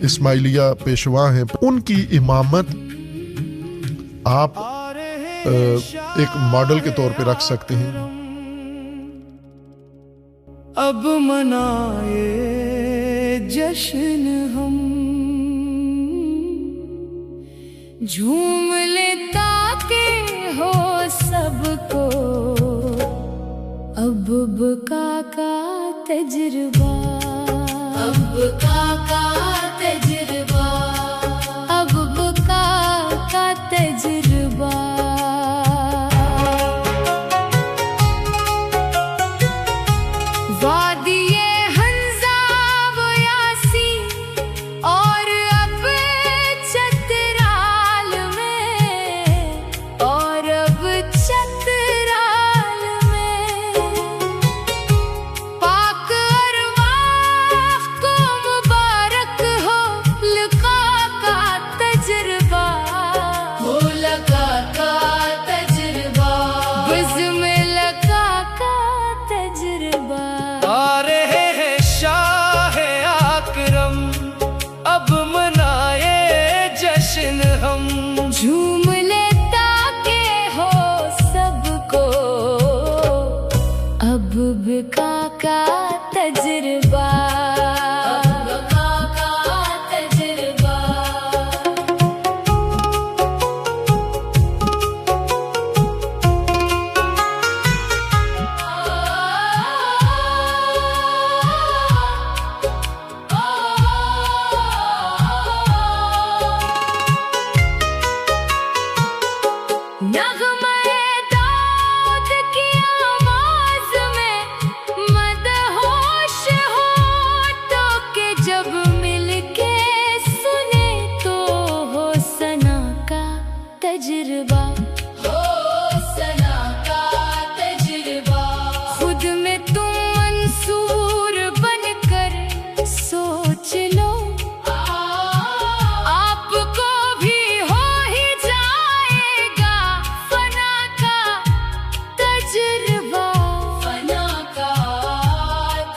इस्माइलिया पेशवा हैं, उनकी इमामत आप एक मॉडल के तौर पे रख सकते हैं। अब मनाए जश्न हम, झूम ले ताके हो सबको, अब बका का तजुर्बा, अब बका का तजुर्बा, अब बका का तजुर्बा। वादिये हंजा वो यासी और अब चतराल में, और अब चतराल में पाक अरवाह को मुबारक हो लिका का तजुर्बा, हो लका का तजुर्बा, बज़्म लका का तजुर्बा। आ रहे हैं शाह आकरम, अब मनाए जश्न हम, झूम ले ताके हो सबको, अब बका का तजुर्बा, अब बका का तजुर्बा। नग़्मे दाऊद की आवाज़ में मदहोश होठों के जब मिलके सुने तो हो सना का तजुर्बा, हो सना का तजुर्बा। खुद में तुम मंसूर बनकर सोच लो, आपको भी हो ही जाएगा फना का तजुर्बा, फना का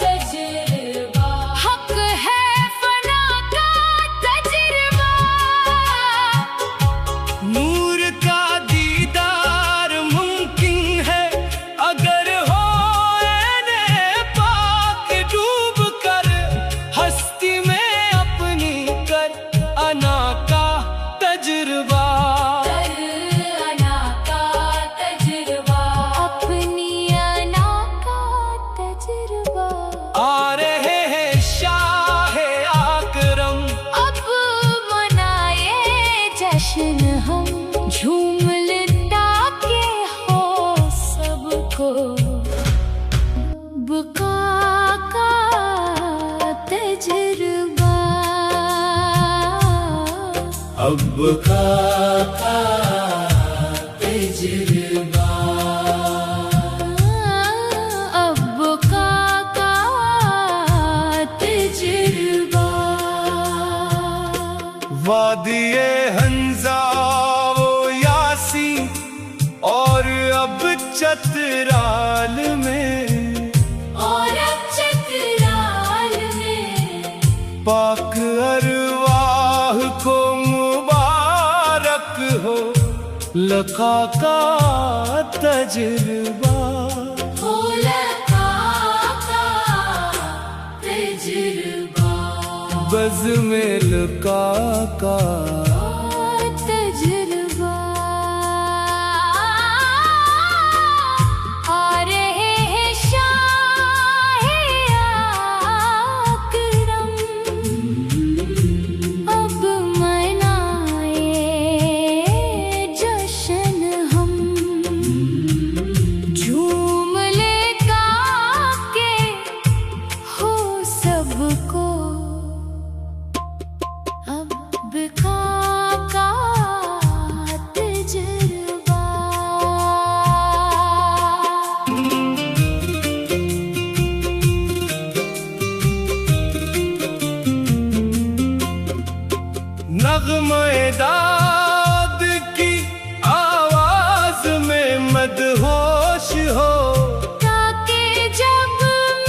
तजुर्बा। हक है फना का तजुर्बा, नूर का दीदार मुमकिन है अगर हो ऐने पाक डूब कर, हस्ती में अपनी कर अना का तजुर्बा, अना का तजुर्बा, अपनी अना का तजुर्बा। आ रहे हैं शाह आकरम, अब मनाए जश्न हम, झूम ले ताके हो सबको, बका का तजुर्बा, अब बका का तजुर्बा, अब बका का तजुर्बा। वादिये हंजा वो यासी और अब चतराल में, और अब चतराल में पाक अरवाह को मुबारक हो लका का तजुर्बा, हो लका का तजुर्बा, बज़्म लका का तजुर्बा। आ रहे हैं शाह आकरम, अब मनाए जश्न हम, झूम ले ताके हो सबको, अब बका का तजुर्बा। नग़्मे दाद की आवाज़ में मदहोश हो, ताके जब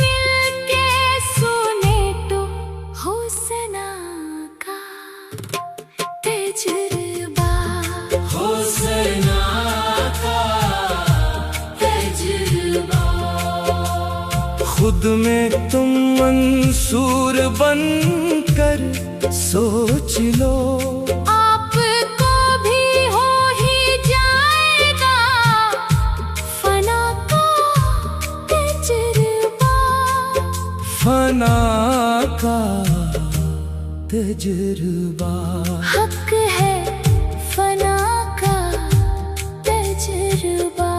मिलके सुने तो हो सना का खुद में तुम मंसूर बनकर सोच लो, आपको भी हो ही जाएगा फना का तजुर्बा। फना का तजुर्बा। हक है फना का तजुर्बा।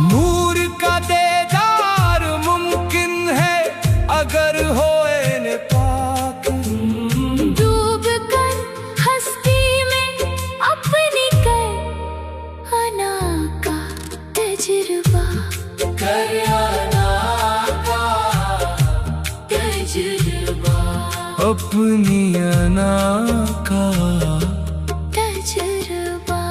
नूर का दीदार मुमकिन है अगर होए न पाक। डूब कर हस्ती में अपनी कर अना का तजुर्बा। कर आना का तजुर्बा। अपनी अना का तजुर्बा।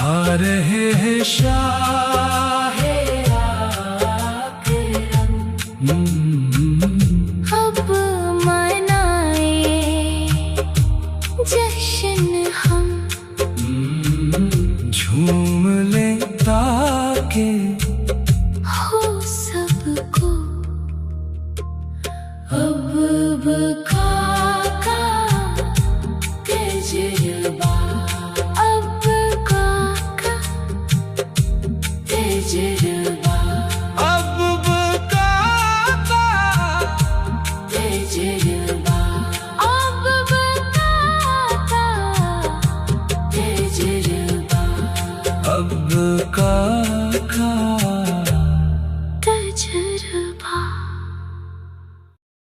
आ रहे हैं शाहे आकरम। अब मनाए जश्न हम, झूम ले ताके हो सबको अब बका का तजुर्बा। अब का तजुर्बा। अब बका का तजुर्बा। अब बका का तजुर्बा। अब का तजुर्बा।